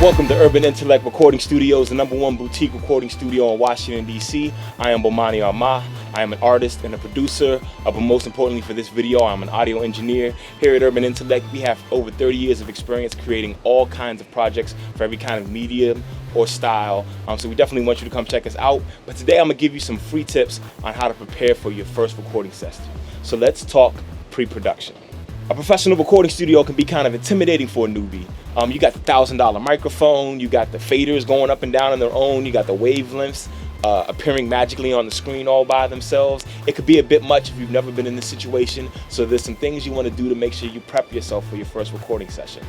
Welcome to Urban Intalek Recording Studios, the #1 boutique recording studio in Washington, D.C. I am Bomani Arma. I am an artist and a producer, but most importantly for this video, I'm an audio engineer. Here at Urban Intalek, we have over 30 years of experience creating all kinds of projects for every kind of medium or style. So we definitely want you to come check us out. But today I'm going to give you some free tips on how to prepare for your first recording session. So let's talk pre-production. A professional recording studio can be kind of intimidating for a newbie. You got the $1,000 microphone, you got the faders going up and down on their own, you got the wavelengths appearing magically on the screen all by themselves. It could be a bit much if you've never been in this situation, so there's some things you want to do to make sure you prep yourself for your first recording session.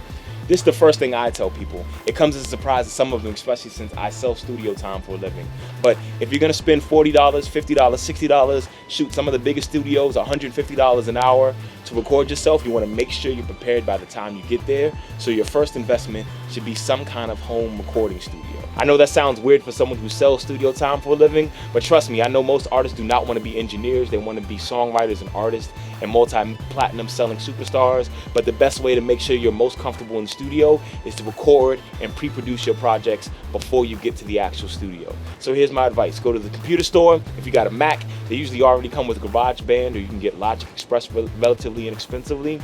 This is the first thing I tell people. It comes as a surprise to some of them, especially since I sell studio time for a living. But if you're gonna spend $40, $50, $60, shoot, some of the biggest studios, $150 an hour to record yourself, you wanna make sure you're prepared by the time you get there. So your first investment should be some kind of home recording studio. I know that sounds weird for someone who sells studio time for a living, but trust me, I know most artists do not wanna be engineers. They wanna be songwriters and artists and multi-platinum selling superstars. But the best way to make sure you're most comfortable in the studio is to record and pre-produce your projects before you get to the actual studio. So here's my advice. Go to the computer store. If you got a Mac, they usually already come with GarageBand, or you can get Logic Express relatively inexpensively,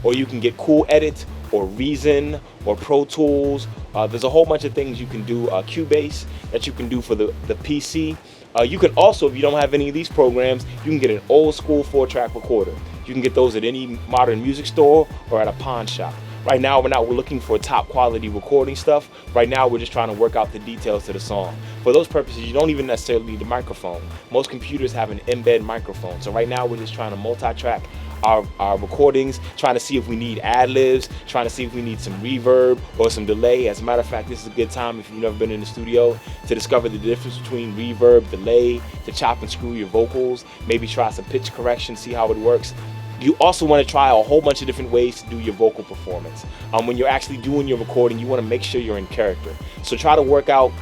or you can get Cool Edit or Reason or Pro Tools. There's a whole bunch of things you can do, Cubase that you can do for the PC. You can also, if you don't have any of these programs, you can get an old school 4-track recorder. You can get those at any modern music store or at a pawn shop. Right now, we're looking for top quality recording stuff. Right now, we're just trying to work out the details to the song. For those purposes, you don't even necessarily need the microphone. Most computers have an embed microphone. So right now, we're just trying to multi-track our recordings, trying to see if we need ad-libs, trying to see if we need some reverb or some delay. As a matter of fact, this is a good time, if you've never been in the studio, to discover the difference between reverb, delay, to chop and screw your vocals, maybe try some pitch correction, see how it works. You also want to try a whole bunch of different ways to do your vocal performance. When you're actually doing your recording, you want to make sure you're in character. So try to work out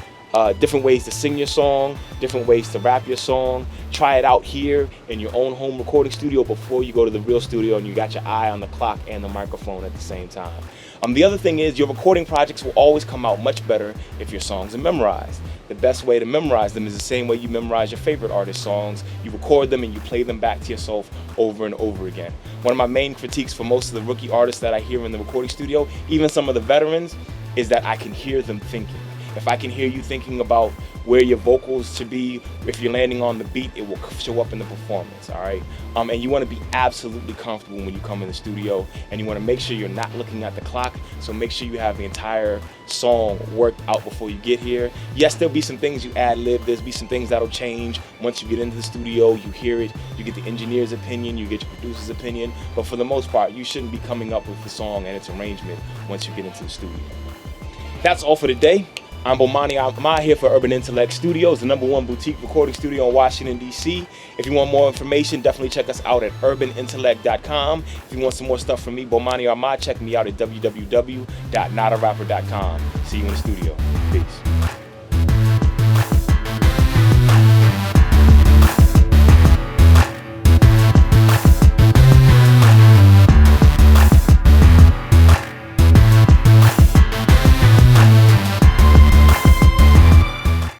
different ways to sing your song, different ways to rap your song. Try it out here in your own home recording studio before you go to the real studio and you got your eye on the clock and the microphone at the same time. The other thing is, your recording projects will always come out much better if your songs are memorized. The best way to memorize them is the same way you memorize your favorite artist songs. You record them and you play them back to yourself over and over again. One of my main critiques for most of the rookie artists that I hear in the recording studio, even some of the veterans, is that I can hear them thinking. If I can hear you thinking about where your vocals should be, if you're landing on the beat, it will show up in the performance, all right? And you want to be absolutely comfortable when you come in the studio, and you want to make sure you're not looking at the clock, so make sure you have the entire song worked out before you get here. Yes, there'll be some things you ad-lib, there'll be some things that'll change once you get into the studio, you hear it, you get the engineer's opinion, you get your producer's opinion, but for the most part, you shouldn't be coming up with the song and its arrangement once you get into the studio. That's all for today. I'm Bomani Arma here for Urban Intalek Studios, the #1 boutique recording studio in Washington, D.C. If you want more information, definitely check us out at urbanintalek.com. If you want some more stuff from me, Bomani Arma, check me out at www.notarapper.com. See you in the studio. Peace.